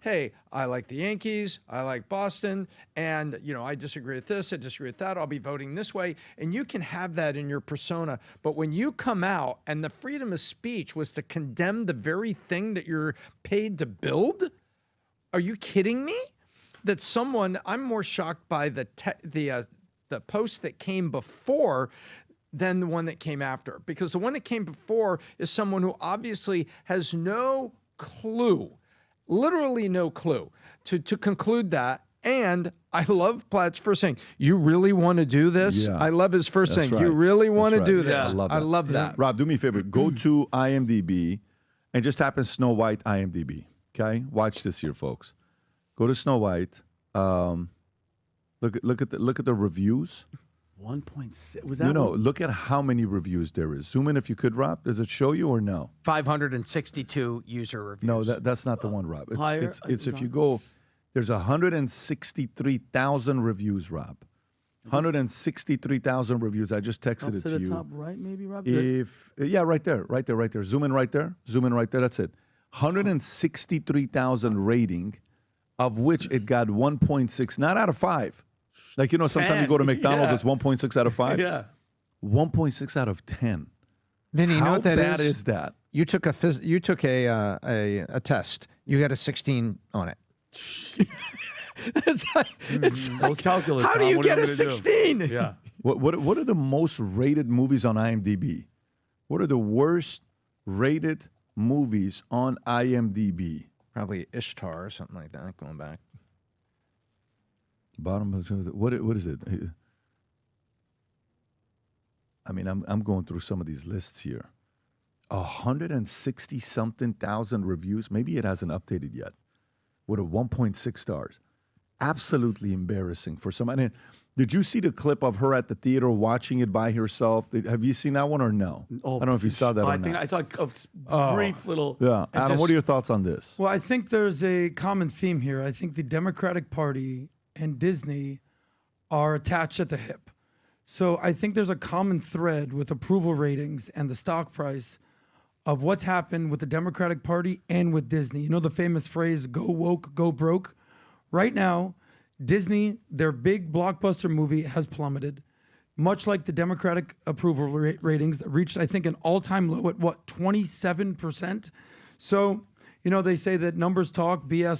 hey, I like the Yankees, I like Boston, and I disagree with this, I disagree with that, I'll be voting this way. And you can have that in your persona. But when you come out and the freedom of speech was to condemn the very thing that you're paid to build, are you kidding me? That I'm more shocked by the post that came before than the one that came after. Because the one that came before is someone who obviously has no clue, literally no clue, to conclude that. And I love Platt's first saying, you really want to do this? Yeah. I love his first saying, right. you really want to do this? Yeah. I love that. Rob, do me a favor. Go to IMDb and just type in Snow White IMDb. Okay? Watch this here, folks. Go to Snow White. Look at the reviews. 1.6. Was that? No. Look at how many reviews there is. Zoom in if you could, Rob. Does it show you or no? 562 user reviews. No, that's not the one, Rob. Higher? It's if you go. There's 163,000 reviews, Rob. 163,000 reviews. I just texted it to you. To the top right, maybe, Rob? Right there. Zoom in right there. That's it. 163,000 rating, of which it got 1.6, not out of 5. Like, sometimes you go to McDonald's, it's 1.6 out of 5. Yeah. 1.6 out of 10. Vinny, you know what that is? How bad is that? You took a test. You got a 16 on it. it's like, Those calculus. how do you get a 16? Yeah. What are the most rated movies on IMDb? What are the worst rated movies on IMDb? Probably Ishtar or something like that, going back. Bottom of what is it? I mean, I'm going through some of these lists here. 160-something thousand reviews. Maybe it hasn't updated yet. With a 1.6 stars. Absolutely embarrassing for somebody. Did you see the clip of her at the theater watching it by herself? Have you seen that one or no? Oh, I don't know if you saw that or I think not. I saw a brief little. Yeah. Adam, what are your thoughts on this? Well, I think there's a common theme here. I think the Democratic Party and Disney are attached at the hip. So I think there's a common thread with approval ratings and the stock price of what's happened with the Democratic Party and with Disney. You know the famous phrase, go woke, go broke? Right now, Disney, their big blockbuster movie has plummeted, much like the Democratic approval ratings that reached, I think, an all-time low at 27%? So, they say that numbers talk, BS